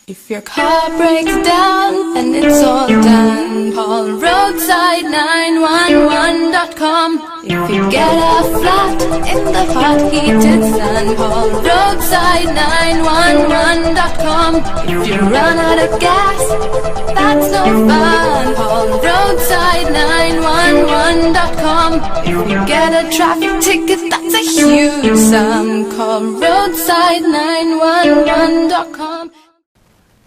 If your car breaks down and it's all done, call roadside911.com. If you get a flat in the hot heated sun, call roadside911.com. If you run out of gas, that's no fun, call roadside911.com. If you get a traffic ticket, that's a huge sum, call roadside911.com.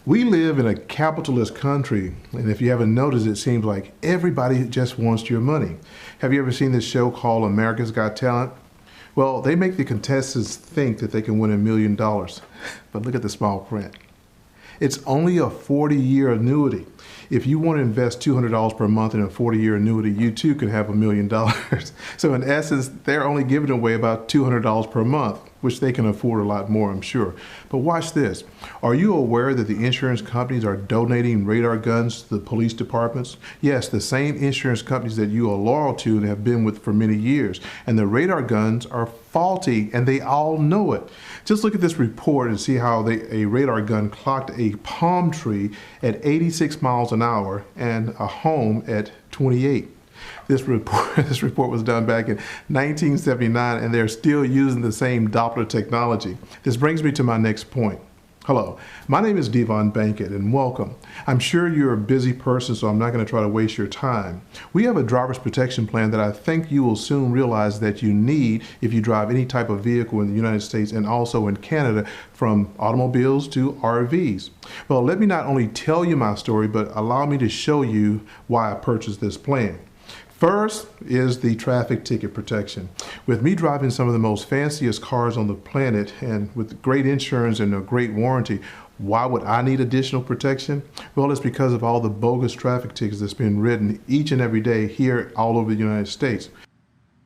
We live in a capitalist country, and if you haven't noticed, it seems like everybody just wants your money. Have you ever seen this show called America's Got Talent? Well, they make the contestants think that they can win $1 million, but look at the small print. It's only a 40-year annuity. If you want to invest $200 per month in a 40-year annuity, you too could have $1 million. So in essence, they're only giving away about $200 per month, which they can afford a lot more, I'm sure. But watch this. Are you aware that the insurance companies are donating radar guns to the police departments? Yes, the same insurance companies that you are loyal to and have been with for many years. And the radar guns are faulty, and they all know it. Just look at this report and see how a radar gun clocked a palm tree at 86 miles an hour and a home at 28. This report was done back in 1979, and they're still using the same Doppler technology. This brings me to my next point. Hello, my name is Devon Bankett, and welcome. I'm sure you're a busy person, so I'm not going to try to waste your time. We have a driver's protection plan that I think you will soon realize that you need if you drive any type of vehicle in the United States and also in Canada, from automobiles to RVs. Well, let me not only tell you my story, but allow me to show you why I purchased this plan. First is the traffic ticket protection. With me driving some of the most fanciest cars on the planet and with great insurance and a great warranty, why would I need additional protection? Well, it's because of all the bogus traffic tickets that's been written each and every day here all over the United States.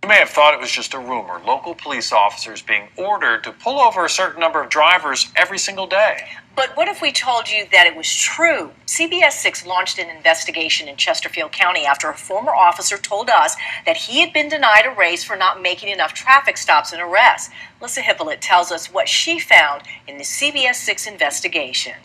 You may have thought it was just a rumor. Local police officers being ordered to pull over a certain number of drivers every single day. But what if we told you that it was true? CBS 6 launched an investigation in Chesterfield County after a former officer told us that he had been denied a raise for not making enough traffic stops and arrests. Lisa Hippolyte tells us what she found in the CBS 6 investigation.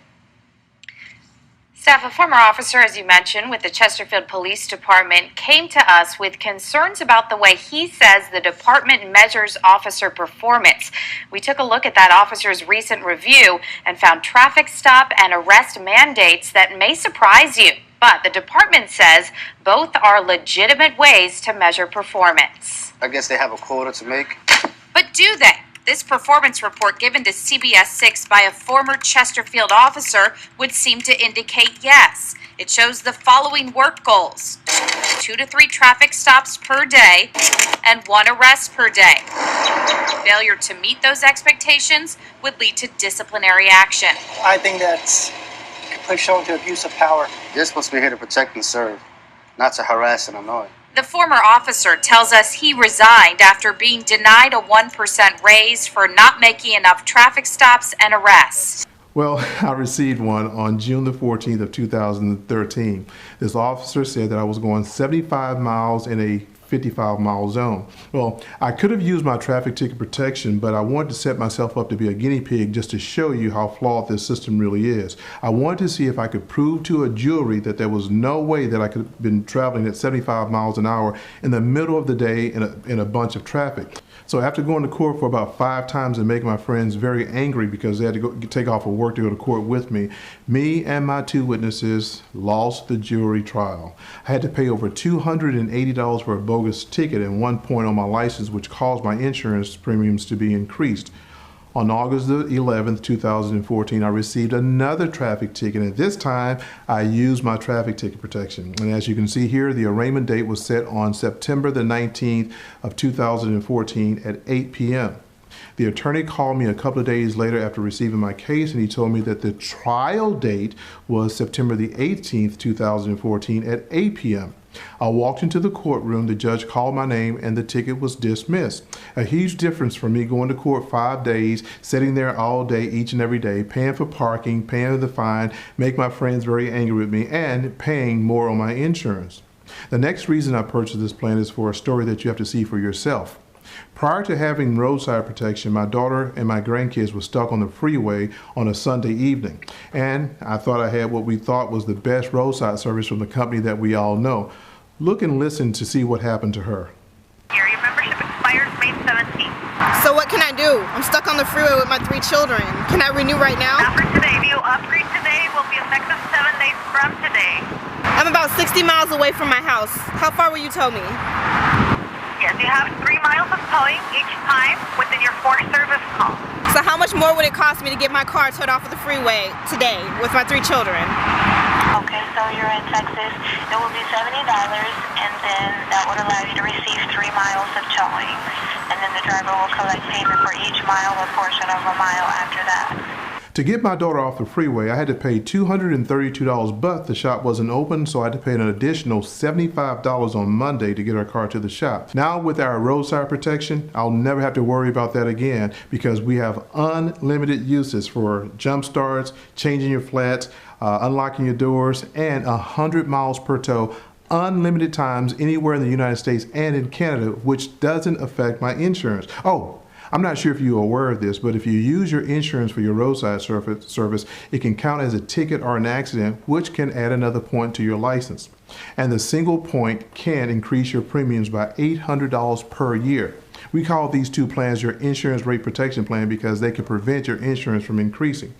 Steph, a former officer, as you mentioned, with the Chesterfield Police Department came to us with concerns about the way he says the department measures officer performance. We took a look at that officer's recent review and found traffic stop and arrest mandates that may surprise you. But the department says both are legitimate ways to measure performance. I guess they have a quota to make. But do they? This performance report given to CBS 6 by a former Chesterfield officer would seem to indicate yes. It shows the following work goals: 2 to 3 traffic stops per day and 1 arrest per day. Failure to meet those expectations would lead to disciplinary action. I think that's could shown to abuse of power. You're supposed to be here to protect and serve, not to harass and annoy. The former officer tells us he resigned after being denied a 1% raise for not making enough traffic stops and arrests. Well, I received one on June the 14th of 2013. This officer said that I was going 75 miles in a 55-mile zone. Well, I could have used my traffic ticket protection, but I wanted to set myself up to be a guinea pig just to show you how flawed this system really is. I wanted to see if I could prove to a jury that there was no way that I could have been traveling at 75 miles an hour in the middle of the day in a bunch of traffic. So after going to court for about 5 times and making my friends very angry because they had to take off of work to go to court with me, me and my 2 witnesses lost the jury trial. I had to pay over $280 for a bogus ticket and 1 point on my license, which caused my insurance premiums to be increased. On August the 11th, 2014, I received another traffic ticket, and this time I used my traffic ticket protection. And as you can see here, the arraignment date was set on September the 19th of 2014 at 8 p.m. The attorney called me a couple of days later after receiving my case, and he told me that the trial date was September the 18th, 2014 at 8 p.m. I walked into the courtroom, the judge called my name, and the ticket was dismissed. A huge difference from me going to court 5 days, sitting there all day, each and every day, paying for parking, paying the fine, make my friends very angry with me, and paying more on my insurance. The next reason I purchased this plan is for a story that you have to see for yourself. Prior to having roadside protection, my daughter and my grandkids were stuck on the freeway on a Sunday evening. And I thought I had what we thought was the best roadside service from the company that we all know. Look and listen to see what happened to her. Your membership expires May 17th. So what can I do? I'm stuck on the freeway with my 3 children. Can I renew right now? Not for today. If you upgrade today, will be effective 7 days from today. I'm about 60 miles away from my house. How far will you tow me? Yes, you have 3 miles of towing each time within your 4 service calls. So how much more would it cost me to get my car towed off of the freeway today with my 3 children? Okay, so you're in Texas. It will be $70, and then that would allow you to receive 3 miles of towing. And then the driver will collect payment for each mile or portion of a mile after that. To get my daughter off the freeway, I had to pay $232, but the shop wasn't open, so I had to pay an additional $75 on Monday to get our car to the shop. Now with our roadside protection, I'll never have to worry about that again because we have unlimited uses for jump starts, changing your flats, unlocking your doors, and 100 miles per tow, unlimited times anywhere in the United States and in Canada, which doesn't affect my insurance. Oh, I'm not sure if you're aware of this, but if you use your insurance for your roadside service, it can count as a ticket or an accident, which can add another point to your license. And the single point can increase your premiums by $800 per year. We call these 2 plans your insurance rate protection plan because they can prevent your insurance from increasing.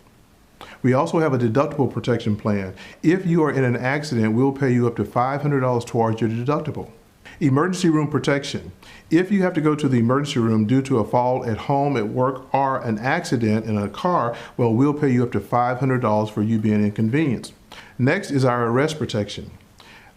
We also have a deductible protection plan. If you are in an accident, we'll pay you up to $500 towards your deductible. Emergency room protection. If you have to go to the emergency room due to a fall at home, at work, or an accident in a car, well, we'll pay you up to $500 for you being inconvenienced. Next is our arrest protection.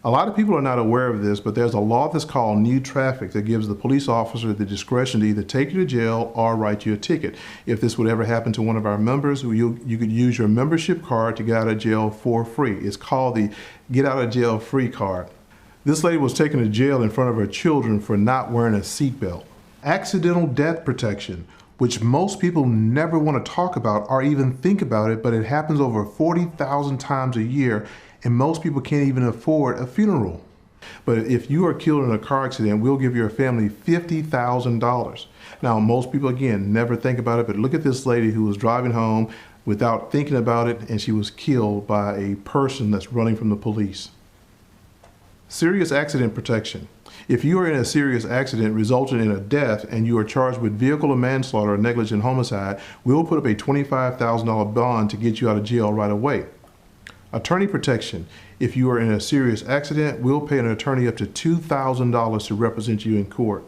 A lot of people are not aware of this, but there's a law that's called new traffic that gives the police officer the discretion to either take you to jail or write you a ticket. If this would ever happen to one of our members, you could use your membership card to get out of jail for free. It's called the Get Out of Jail Free card. This lady was taken to jail in front of her children for not wearing a seatbelt. Accidental death protection, which most people never want to talk about or even think about it, but it happens over 40,000 times a year, and most people can't even afford a funeral. But if you are killed in a car accident, we'll give your family $50,000. Now, most people, again, never think about it, but look at this lady who was driving home without thinking about it, and she was killed by a person that's running from the police. Serious accident protection. If you are in a serious accident resulting in a death and you are charged with vehicle manslaughter or negligent homicide, we'll put up a $25,000 bond to get you out of jail right away. Attorney protection. If you are in a serious accident, we'll pay an attorney up to $2,000 to represent you in court.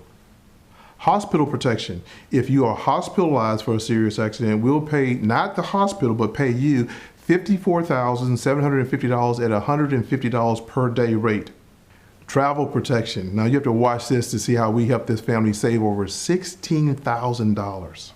Hospital protection. If you are hospitalized for a serious accident, we'll pay not the hospital, but pay you $54,750 at $150 per day rate. Travel protection. Now you have to watch this to see how we help this family save over $16,000.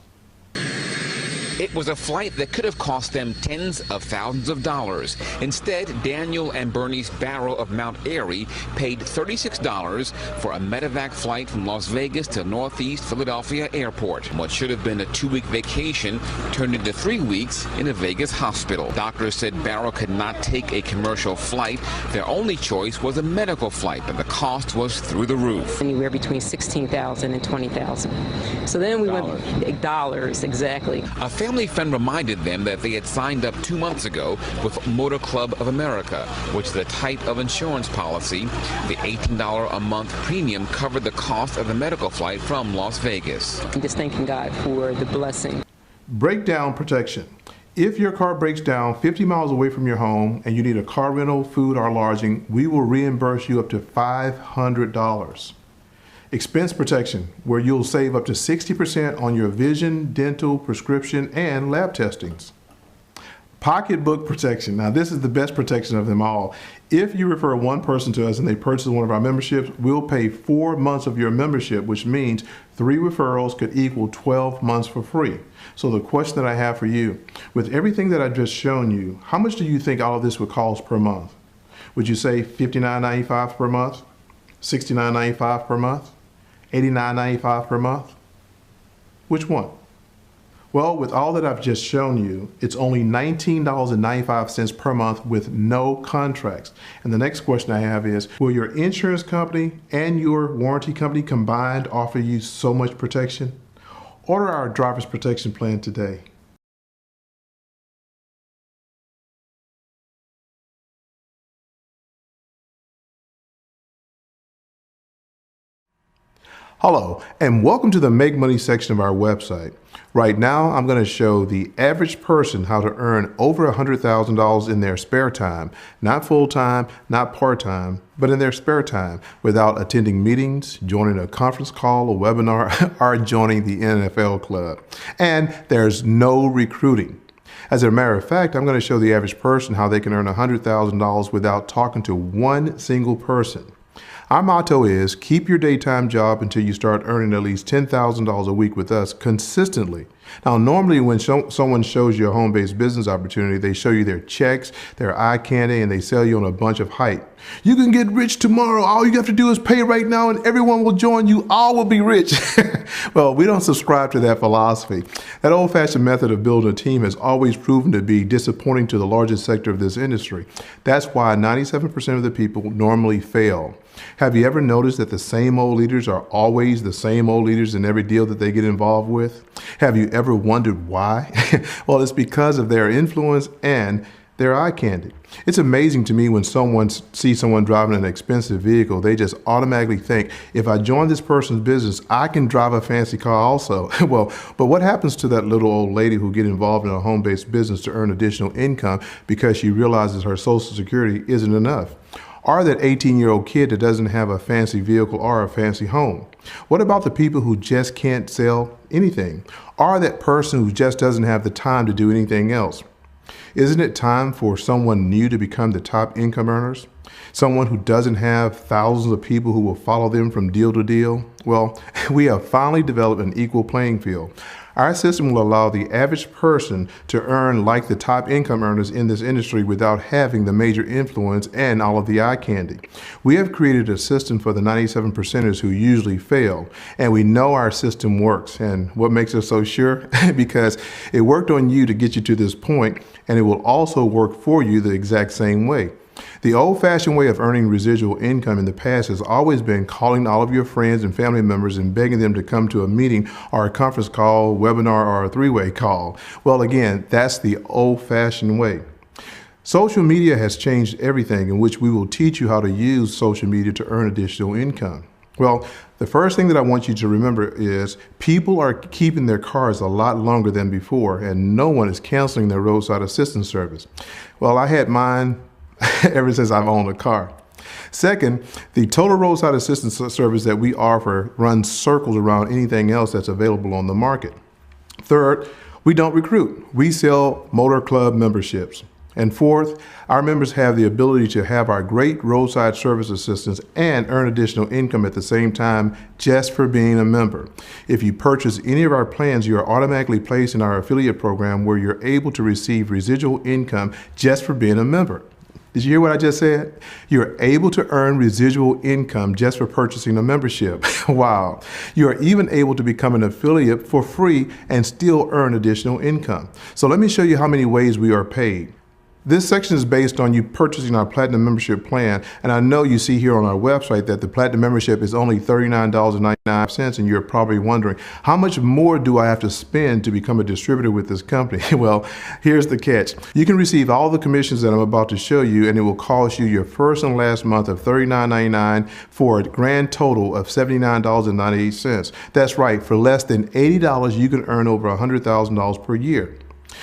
It was a flight that could have cost them tens of thousands of dollars. Instead, Daniel and Bernice Barrow of Mount Airy paid $36 for a medevac flight from Las Vegas to Northeast Philadelphia Airport. What should have been a 2-week vacation turned into 3 weeks in a Vegas hospital. Doctors said Barrow could not take a commercial flight. Their only choice was a medical flight, but the cost was through the roof. Anywhere between $16,000 and $20,000. So then we went dollars, exactly. A family friend reminded them that they had signed up 2 months ago with Motor Club of America, which is a type of insurance policy. The $18 a month premium covered the cost of the medical flight from Las Vegas. I'm just thanking God for the blessing. Breakdown protection. If your car breaks down 50 miles away from your home and you need a car rental, food, or lodging, we will reimburse you up to $500. Expense protection, where you'll save up to 60% on your vision, dental, prescription, and lab testings. Pocketbook protection. Now this is the best protection of them all. If you refer one person to us and they purchase one of our memberships, we'll pay 4 months of your membership, which means 3 referrals could equal 12 months for free. So the question that I have for you, with everything that I've just shown you, how much do you think all of this would cost per month? Would you say $59.95 per month? $69.95 per month? $89.95 per month? Which one? Well, with all that I've just shown you, it's only $19.95 per month with no contracts. And the next question I have is, will your insurance company and your warranty company combined offer you so much protection? Order our driver's protection plan today. Hello, and welcome to the Make Money section of our website. Right now, I'm going to show the average person how to earn over $100,000 in their spare time, not full-time, not part-time, but in their spare time without attending meetings, joining a conference call, a webinar, or joining the NFL club. And there's no recruiting. As a matter of fact, I'm going to show the average person how they can earn $100,000 without talking to one single person. Our motto is keep your daytime job until you start earning at least $10,000 a week with us consistently. Now, normally when someone shows you a home-based business opportunity, they show you their checks, their eye candy, and they sell you on a bunch of hype. You can get rich tomorrow. All you have to do is pay right now and everyone will join you. All will be rich. Well, we don't subscribe to that philosophy. That old-fashioned method of building a team has always proven to be disappointing to the largest sector of this industry. That's why 97% of the people normally fail. Have you ever noticed that the same old leaders are always the same old leaders in every deal that they get involved with? Have you ever wondered why? Well, it's because of their influence and their eye candy. It's amazing to me when someone sees someone driving an expensive vehicle, they just automatically think, if I join this person's business, I can drive a fancy car also. Well, but what happens to that little old lady who get involved in a home-based business to earn additional income because she realizes her Social Security isn't enough? Or that 18-year-old kid that doesn't have a fancy vehicle or a fancy home? What about the people who just can't sell anything? Or that person who just doesn't have the time to do anything else? Isn't it time for someone new to become the top income earners? Someone who doesn't have thousands of people who will follow them from deal to deal? Well, we have finally developed an equal playing field. Our system will allow the average person to earn like the top income earners in this industry without having the major influence and all of the eye candy. We have created a system for the 97%ers who usually fail, and we know our system works. And what makes us so sure? Because it worked on you to get you to this point, and it will also work for you the exact same way. The old-fashioned way of earning residual income in the past has always been calling all of your friends and family members and begging them to come to a meeting or a conference call, webinar, or a three-way call. Well, again, that's the old-fashioned way. Social media has changed everything, in which we will teach you how to use social media to earn additional income. Well, the first thing that I want you to remember is people are keeping their cars a lot longer than before, and no one is canceling their roadside assistance service. Well, I had mine ever since I've owned a car. Second, the total roadside assistance service that we offer runs circles around anything else that's available on the market. Third, we don't recruit. We sell motor club memberships. And fourth, our members have the ability to have our great roadside service assistance and earn additional income at the same time just for being a member. If you purchase any of our plans, you are automatically placed in our affiliate program where you're able to receive residual income just for being a member. Did you hear what I just said? You're able to earn residual income just for purchasing a membership. Wow. You are even able to become an affiliate for free and still earn additional income. So let me show you how many ways we are paid. This section is based on you purchasing our Platinum membership plan, and I know you see here on our website that the Platinum membership is only $39.99, and you're probably wondering, how much more do I have to spend to become a distributor with this company? Well, here's the catch. You can receive all the commissions that I'm about to show you, and it will cost you your first and last month of $39.99 for a grand total of $79.98. That's right, for less than $80, you can earn over $100,000 per year.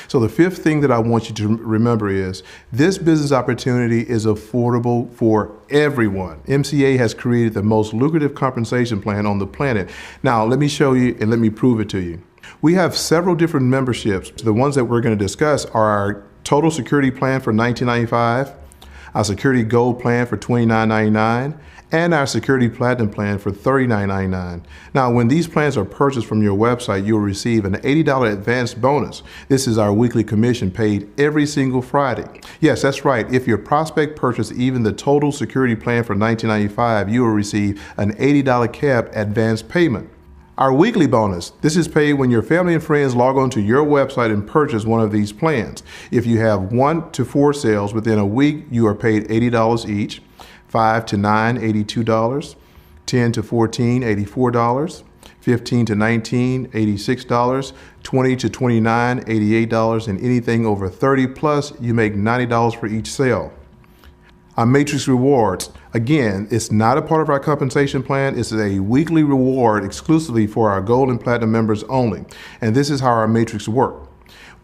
So the fifth thing that I want you to remember is this business opportunity is affordable for everyone. MCA has created the most lucrative compensation plan on the planet. Now, let me show you and let me prove it to you. We have several different memberships. The ones that we're going to discuss are our Total Security Plan for $19.95, our Security Gold Plan for $29.99, and our Security Platinum Plan for $39.99. Now, when these plans are purchased from your website, you'll receive an $80 advance bonus. This is our weekly commission paid every single Friday. Yes, that's right. If your prospect purchased even the Total Security Plan for $19.95, you will receive an $80 cap advance payment. Our weekly bonus. This is paid when your family and friends log on to your website and purchase one of these plans. If you have 1 to 4 sales within a week, you are paid $80 each. 5 to 9, $82. 10 to 14, $84. 15 to 19, $86. 20 to 29, $88. And anything over 30 plus, you make $90 for each sale. Our Matrix Rewards. Again, it's not a part of our compensation plan. It's a weekly reward exclusively for our Gold and Platinum members only. And this is how our Matrix work.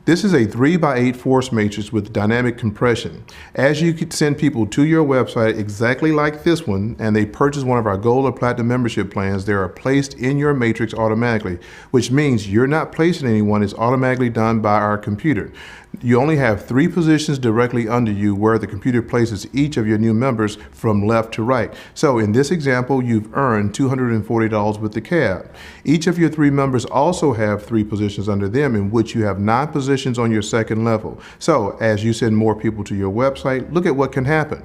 This is a 3x8 force matrix with dynamic compression. As you could send people to your website exactly like this one, and they purchase one of our Gold or Platinum membership plans, they are placed in your matrix automatically, which means you're not placing anyone, it's automatically done by our computer. You only have 3 positions directly under you where the computer places each of your new members from left to right. So in this example, you've earned $240 with the cab. Each of your 3 members also have 3 positions under them in which you have 9 positions on your second level. So as you send more people to your website, look at what can happen.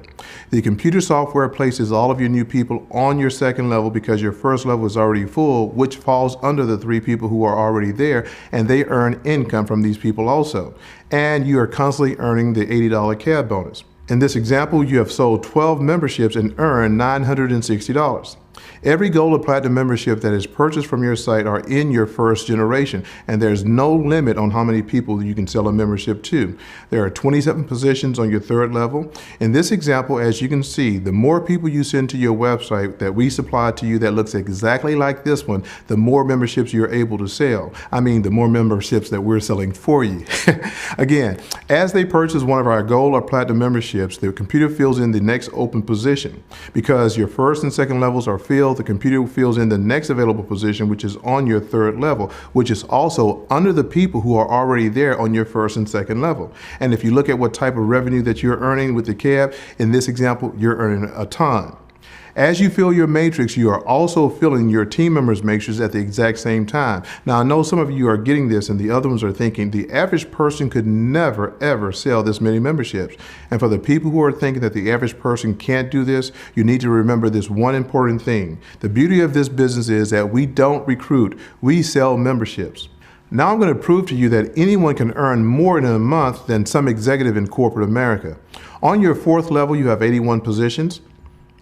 The computer software places all of your new people on your second level because your first level is already full, which falls under the 3 people who are already there, and they earn income from these people also. And you are constantly earning the $80 cab bonus. In this example, you have sold 12 memberships and earned $960. Every Gold or Platinum membership that is purchased from your site are in your first generation, and there's no limit on how many people you can sell a membership to. There are 27 positions on your third level. In this example, as you can see, the more people you send to your website that we supply to you that looks exactly like this one, the more memberships you're able to sell. I mean, the more memberships that we're selling for you. Again, as they purchase one of our Gold or Platinum memberships, the computer fills in the next open position. Because your first and second levels are filled, the computer fills in the next available position, which is on your third level, which is also under the people who are already there on your first and second level. And if you look at what type of revenue that you're earning with the cab, in this example, you're earning a ton. As you fill your matrix, you are also filling your team members' matrix at the exact same time. Now, I know some of you are getting this and the other ones are thinking the average person could never, ever sell this many memberships. And for the people who are thinking that the average person can't do this, you need to remember this one important thing. The beauty of this business is that we don't recruit, we sell memberships. Now I'm going to prove to you that anyone can earn more in a month than some executive in corporate America. On your fourth level, you have 81 positions.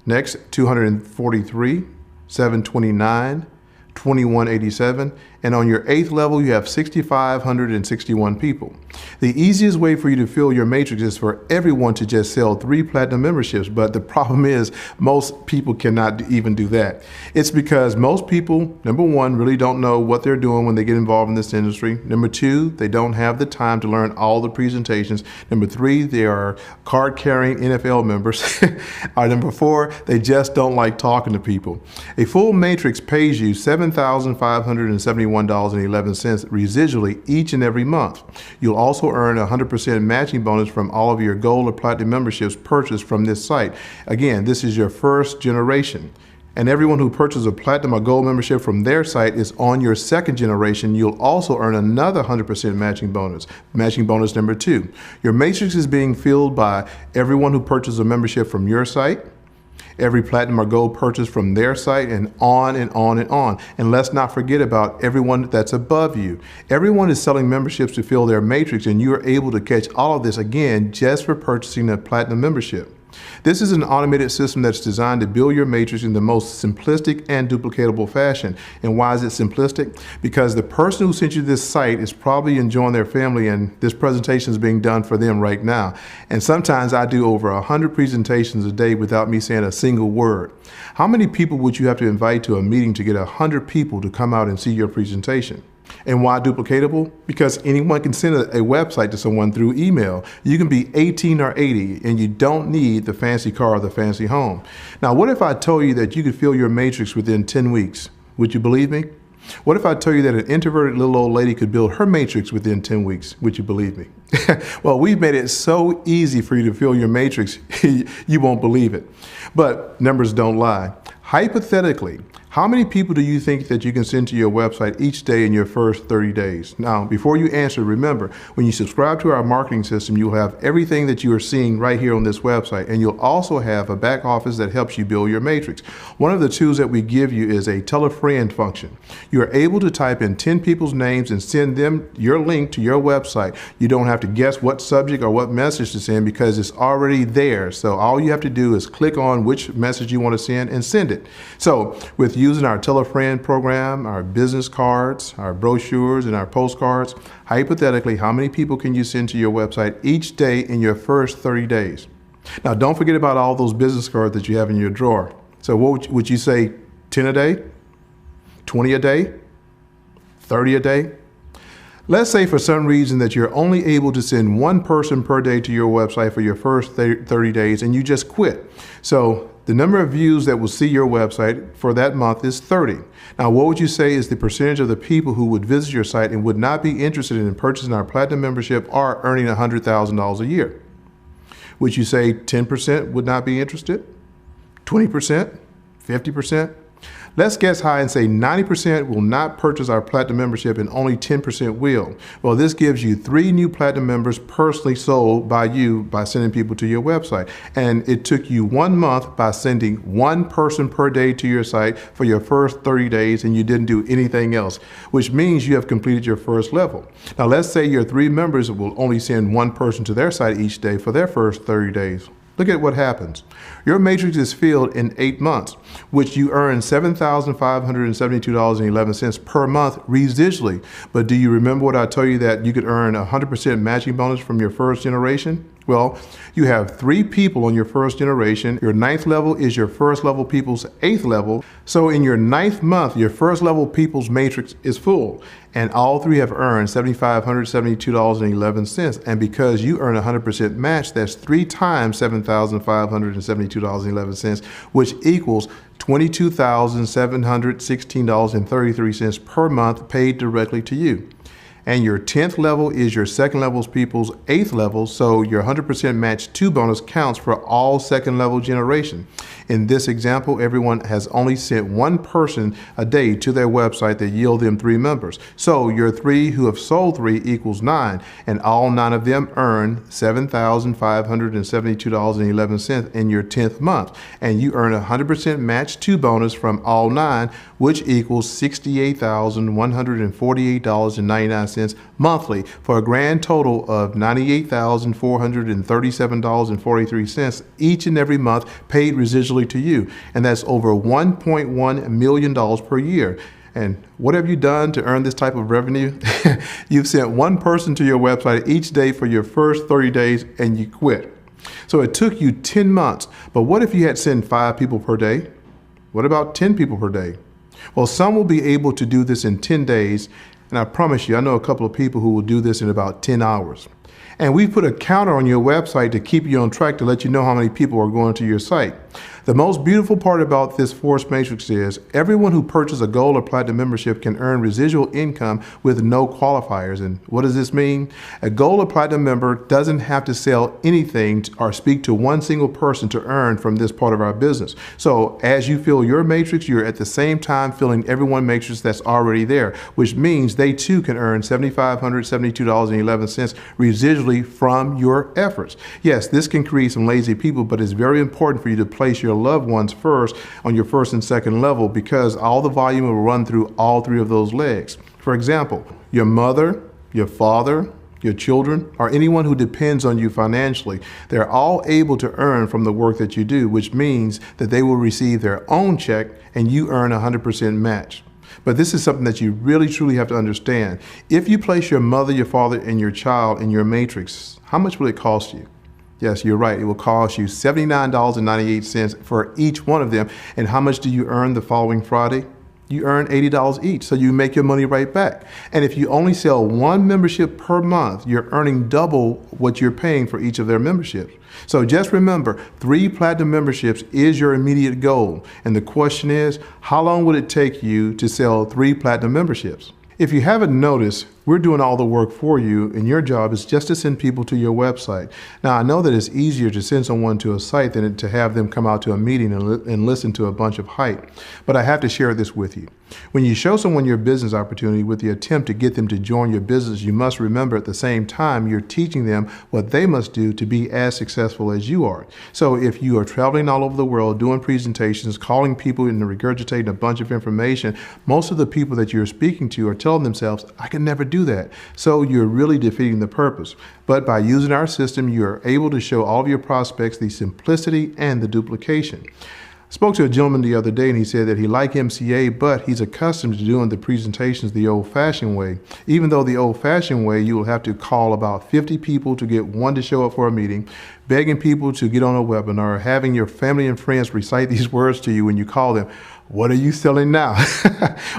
Next, 243, 729, 2187, and on your 8th level, you have 6,561 people. The easiest way for you to fill your matrix is for everyone to just sell 3 platinum memberships, but the problem is most people cannot even do that. It's because most people, number 1, really don't know what they're doing when they get involved in this industry. Number 2, they don't have the time to learn all the presentations. Number 3, they are card-carrying NFL members. Or number 4, they just don't like talking to people. A full matrix pays you $7,571.11 residually each and every month. You'll also earn a 100% matching bonus from all of your Gold or Platinum memberships purchased from this site. Again, this is your first generation. And everyone who purchases a Platinum or Gold membership from their site is on your second generation. You'll also earn another 100% matching bonus number 2. Your matrix is being filled by everyone who purchases a membership from your site, every Platinum or Gold purchase from their site, and on and on and on. And let's not forget about everyone that's above you. Everyone is selling memberships to fill their matrix, and you are able to catch all of this again just for purchasing a Platinum membership. This is an automated system that's designed to build your matrix in the most simplistic and duplicatable fashion. And why is it simplistic? Because the person who sent you this site is probably enjoying their family, and this presentation is being done for them right now. And sometimes I do over 100 presentations a day without me saying a single word. How many people would you have to invite to a meeting to get 100 people to come out and see your presentation? And why duplicatable? Because anyone can send a website to someone through email. You can be 18 or 80, and you don't need the fancy car or the fancy home. Now, what if I told you that you could fill your matrix within 10 weeks? Would you believe me? What if I tell you that an introverted little old lady could build her matrix within 10 weeks? Would you believe me? Well, we've made it so easy for you to fill your matrix, you won't believe it. But numbers don't lie. Hypothetically, How many people do you think that you can send to your website each day in your first 30 days? Now, before you answer, remember, when you subscribe to our marketing system, you'll have everything that you are seeing right here on this website, and you'll also have a back office that helps you build your matrix. One of the tools that we give you is a tell a friend function. You are able to type in 10 people's names and send them your link to your website. You don't have to guess what subject or what message to send because it's already there. So all you have to do is click on which message you want to send and send it. So with using our Tell a Friend program, our business cards, our brochures, and our postcards, hypothetically, how many people can you send to your website each day in your first 30 days? Now, don't forget about all those business cards that you have in your drawer. So what would you say, 10 a day, 20 a day, 30 a day? Let's say for some reason that you're only able to send one person per day to your website for your first 30 days and you just quit. So the number of views that will see your website for that month is 30. Now, what would you say is the percentage of the people who would visit your site and would not be interested in purchasing our Platinum membership or earning $100,000 a year? Would you say 10% would not be interested? 20%? 50%? Let's guess high and say 90% will not purchase our Platinum membership and only 10% will. Well, this gives you 3 new Platinum members personally sold by you by sending people to your website. And it took you 1 month by sending 1 person per day to your site for your first 30 days and you didn't do anything else, which means you have completed your first level. Now, let's say your 3 members will only send 1 person to their site each day for their first 30 days. Look at what happens. Your matrix is filled in 8 months, which you earn $7,572.11 per month residually. But do you remember what I told you that you could earn 100% matching bonus from your first generation? Well, you have 3 people on your first generation. Your 9th level is your first level people's 8th level. So in your 9th month, your first level people's matrix is full. And all 3 have earned $7,572.11. And because you earn 100% match, that's 3 times $7,572.11, which equals $22,716.33 per month paid directly to you. And your 10th level is your second level's people's 8th level, so your 100% match 2 bonus counts for all second level generation. In this example, everyone has only sent 1 person a day to their website that yield them 3 members. So your 3 who have sold 3 equals 9, and all 9 of them earn $7,572.11 in your 10th month. And you earn 100% match 2 bonus from all 9, which equals $68,148.99 monthly for a grand total of $98,437.43 each and every month paid residually to you. And that's over $1.1 million per year. And what have you done to earn this type of revenue? You've sent 1 person to your website each day for your first 30 days and you quit. So it took you 10 months. But what if you had sent 5 people per day? What about 10 people per day? Well, some will be able to do this in 10 days. And I promise you, I know a couple of people who will do this in about 10 hours. And we put a counter on your website to keep you on track to let you know how many people are going to your site. The most beautiful part about this force matrix is everyone who purchases a Gold or Platinum membership can earn residual income with no qualifiers. And what does this mean? A Gold or Platinum member doesn't have to sell anything or speak to one single person to earn from this part of our business. So as you fill your matrix, you're at the same time filling everyone's matrix that's already there, which means they too can earn $7,572.11 residually from your efforts. Yes, this can create some lazy people, but it's very important for you to place your loved ones first on your first and second level because all the volume will run through all 3 of those legs. For example, your mother, your father, your children, or anyone who depends on you financially, they're all able to earn from the work that you do, which means that they will receive their own check and you earn 100% match. But this is something that you really truly have to understand. If you place your mother, your father, and your child in your matrix, how much will it cost you? Yes, you're right. It will cost you $79.98 for each one of them. And how much do you earn the following Friday? You earn $80 each, so you make your money right back. And if you only sell 1 membership per month, you're earning double what you're paying for each of their memberships. So just remember, 3 Platinum memberships is your immediate goal. And the question is, how long would it take you to sell 3 Platinum memberships? If you haven't noticed, We're doing all the work for you, and your job is just to send people to your website. Now, I know that it's easier to send someone to a site than to have them come out to a meeting and listen to a bunch of hype, but I have to share this with you. When you show someone your business opportunity with the attempt to get them to join your business, you must remember at the same time you're teaching them what they must do to be as successful as you are. So if you are traveling all over the world, doing presentations, calling people and regurgitating a bunch of information, most of the people that you're speaking to are telling themselves, I can never do that. So you're really defeating the purpose. But by using our system, you're able to show all of your prospects the simplicity and the duplication. I spoke to a gentleman the other day, and he said that he liked MCA, but he's accustomed to doing the presentations the old-fashioned way. Even though the old-fashioned way, you will have to call about 50 people to get one to show up for a meeting, begging people to get on a webinar, having your family and friends recite these words to you when you call them. What are you selling now?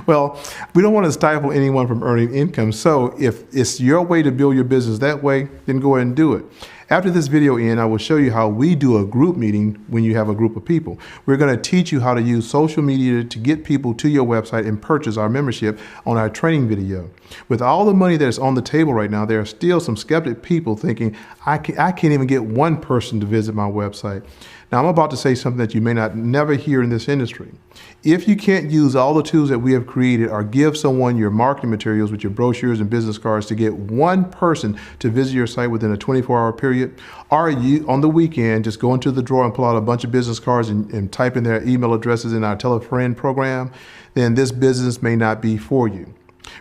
Well, we don't want to stifle anyone from earning income. So if it's your way to build your business that way, then go ahead and do it. After this video ends, I will show you how we do a group meeting when you have a group of people. We're going to teach you how to use social media to get people to your website and purchase our membership on our training video. With all the money that is on the table right now, there are still some skeptic people thinking, I can't even get one person to visit my website. Now, I'm about to say something that you may not never hear in this industry. If you can't use all the tools that we have created or give someone your marketing materials with your brochures and business cards to get one person to visit your site within a 24-hour period, or you on the weekend just go into the drawer and pull out a bunch of business cards and type in their email addresses in our Tell a Friend program, then this business may not be for you.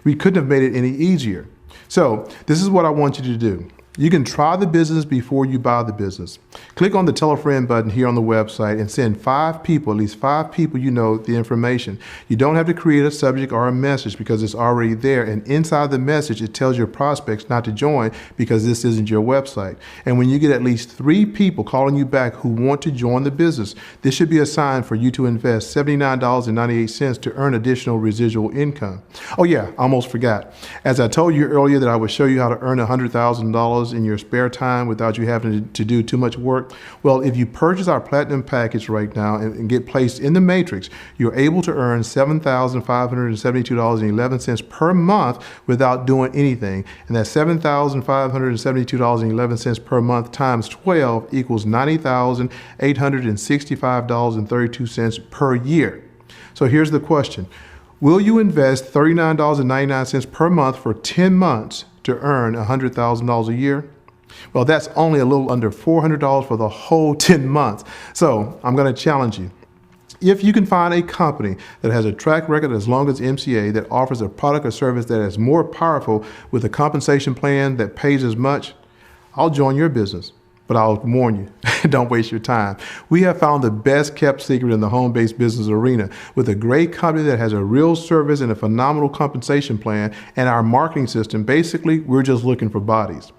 We couldn't have made it any easier. So this is what I want you to do. You can try the business before you buy the business. Click on the Tell a Friend button here on the website and send 5 people, at least 5 people you know, the information. You don't have to create a subject or a message because it's already there. And inside the message, it tells your prospects not to join because this isn't your website. And when you get at least 3 people calling you back who want to join the business, this should be a sign for you to invest $79.98 to earn additional residual income. Oh yeah, I almost forgot. As I told you earlier that I would show you how to earn $100,000 in your spare time without you having to do too much work. Well, if you purchase our platinum package right now and get placed in the matrix, you're able to earn $7,572.11 per month without doing anything. And that $7,572.11 per month times 12 equals $90,865.32 per year. So here's the question. Will you invest $39.99 per month for 10 months to earn $100,000 a year? Well, that's only a little under $400 for the whole 10 months. So I'm going to challenge you. If you can find a company that has a track record as long as MCA that offers a product or service that is more powerful with a compensation plan that pays as much, I'll join your business. But I'll warn you, don't waste your time. We have found the best kept secret in the home-based business arena with a great company that has a real service and a phenomenal compensation plan and our marketing system. Basically, we're just looking for bodies.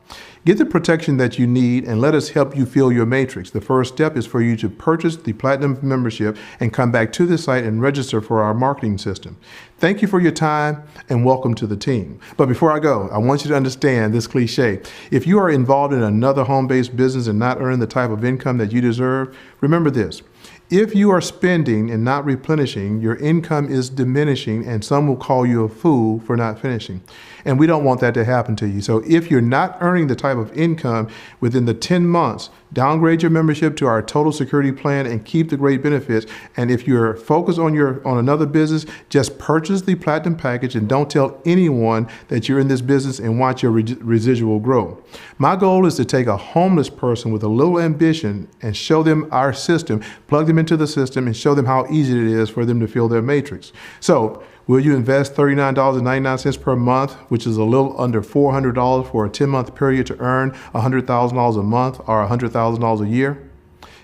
Get the protection that you need and let us help you fill your matrix. The first step is for you to purchase the Platinum membership and come back to the site and register for our marketing system. Thank you for your time and welcome to the team. But before I go, I want you to understand this cliche. If you are involved in another home-based business and not earning the type of income that you deserve, remember this. If you are spending and not replenishing, your income is diminishing and some will call you a fool for not finishing. And we don't want that to happen to you. So if you're not earning the type of income within the 10 months, downgrade your membership to our total security plan and keep the great benefits. And if you're focused on another business, just purchase the Platinum package and don't tell anyone that you're in this business and watch your residual grow. My goal is to take a homeless person with a little ambition and show them our system, plug them into the system and show them how easy it is for them to fill their matrix. So will you invest $39.99 per month, which is a little under $400 for a 10-month period to earn $100,000 a month or $100,000 a year?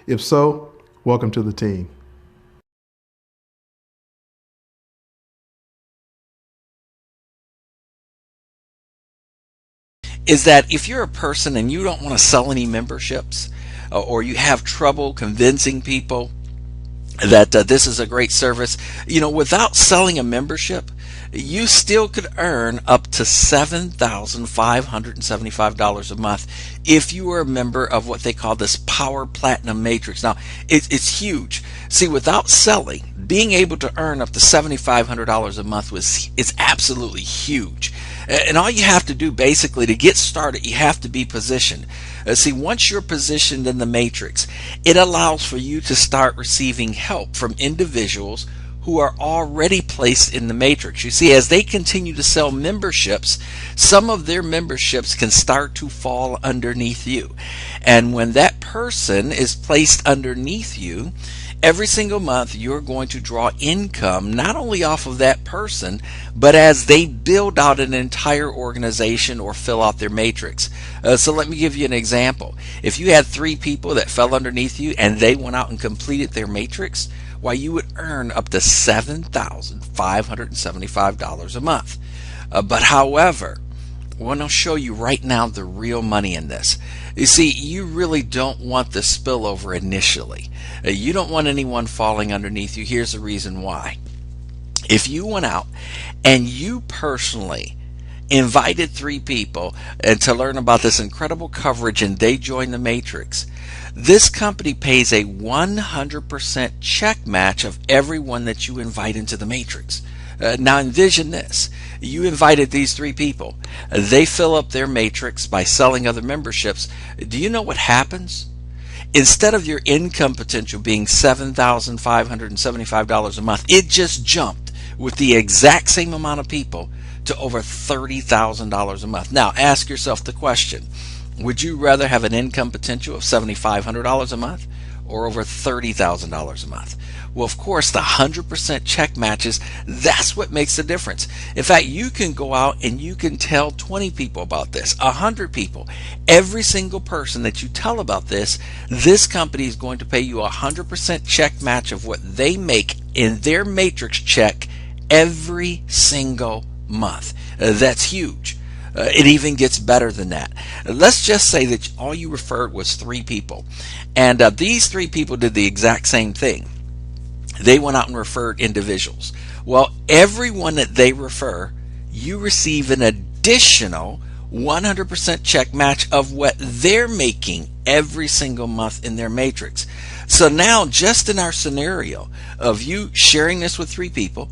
If so, welcome to the team. Is that if you're a person and you don't want to sell any memberships or you have trouble convincing people that this is a great service, without selling a membership, you still could earn up to $7,575 a month if you were a member of what they call this Power Platinum Matrix. Now, it's huge. See, without selling, being able to earn up to $7,500 a month is absolutely huge. And all you have to do basically to get started, you have to be positioned. See, once you're positioned in the matrix, it allows for you to start receiving help from individuals who are already placed in the matrix. You see, as they continue to sell memberships, some of their memberships can start to fall underneath you. And when that person is placed underneath you, every single month you're going to draw income not only off of that person, but as they build out an entire organization or fill out their matrix. So let me give you an example. If you had 3 people that fell underneath you and they went out and completed their matrix, why, you would earn up to $7,575 a month. But however, I want to show you right now the real money in this. You see, you really don't want the spillover initially. You don't want anyone falling underneath you. Here's the reason why. If you went out and you personally invited 3 people to learn about this incredible coverage and they join the matrix, this company pays a 100% check match of everyone that you invite into the matrix. Now envision this. You invited these 3 people. They fill up their matrix by selling other memberships. Do you know what happens? Instead of your income potential being $7,575 a month, it just jumped with the exact same amount of people to over $30,000 a month. Now ask yourself the question, would you rather have an income potential of $7,500 a month or over $30,000 a month? Well, of course, the 100% check matches, that's what makes the difference. In fact, you can go out and you can tell 20 people about this, 100 people. Every single person that you tell about this, this company is going to pay you 100% check match of what they make in their matrix check every single month. That's huge. It even gets better than that. Let's just say that all you referred was 3 people, and these 3 people did the exact same thing. They went out and referred individuals. Well, everyone that they refer, you receive an additional 100% check match of what they're making every single month in their matrix. So now, just in our scenario of you sharing this with 3 people,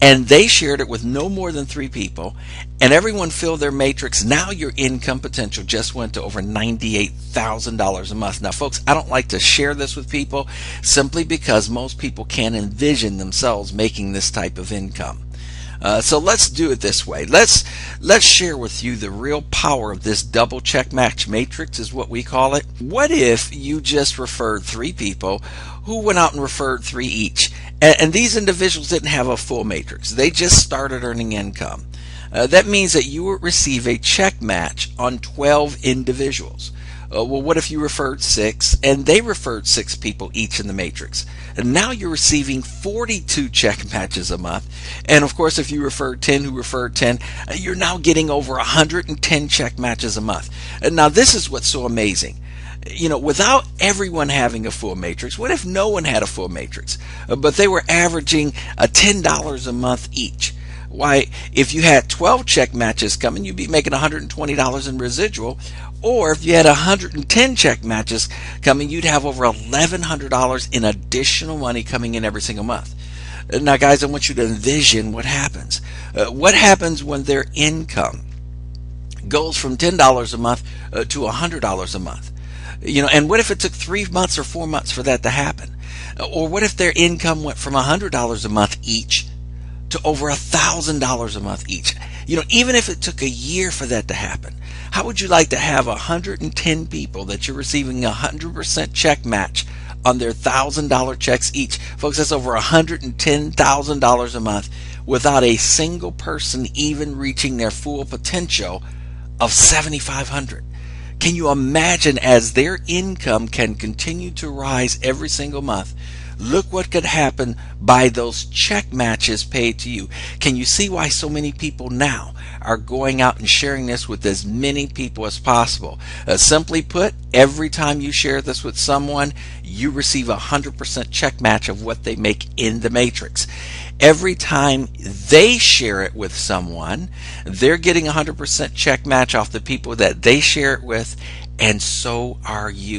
and they shared it with no more than 3 people, and everyone filled their matrix, now your income potential just went to over $98,000 a month. Now folks, I don't like to share this with people simply because most people can't envision themselves making this type of income. So let's do it this way. Let's share with you the real power of this double check match matrix, is what we call it. What if you just referred 3 people who went out and referred 3 each, and these individuals didn't have a full matrix, they just started earning income? That means that you would receive a check match on 12 individuals. Well, what if you referred 6 and they referred 6 people each in the matrix? And now you're receiving 42 check matches a month. And of course, if you referred 10 who referred 10, you're now getting over 110 check matches a month. And now this is what's so amazing. You know, without everyone having a full matrix, what if no one had a full matrix, but they were averaging $10 a month each? Why, if you had 12 check matches coming, you'd be making $120 in residual. Or if you had 110 check matches coming, you'd have over $1,100 in additional money coming in every single month. Now guys, I want you to envision what happens. What happens when their income goes from $10 a month to $100 a month? You know, and what if it took 3 months or 4 months for that to happen? Or what if their income went from $100 a month each to over $1,000 a month each? You know, even if it took a year for that to happen, how would you like to have 110 people that you're receiving 100% check match on their $1,000 checks each? Folks, that's over $110,000 a month without a single person even reaching their full potential of $7,500. Can you imagine, as their income can continue to rise every single month, look what could happen by those check matches paid to you? Can you see why so many people now are going out and sharing this with as many people as possible? Simply put, every time you share this with someone, you receive 100% check match of what they make in the matrix. Every time they share it with someone, they're getting 100% check match off the people that they share it with, and so are you.